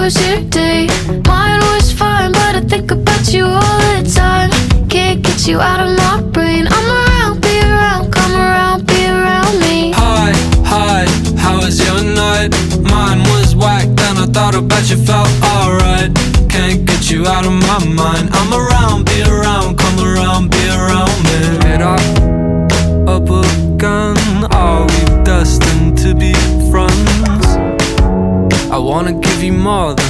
was your day? Mine was fine, but I think about you all the time. Can't get you out of my brain. I'm around, be around, come around, be around me. Hi, how was your night? Mine was whack, then I thought about you, felt alright. Can't get you out of my mind. I'm around, be around, come around, be around me. Hit up again, are we destined to be friends? I wanna give you more than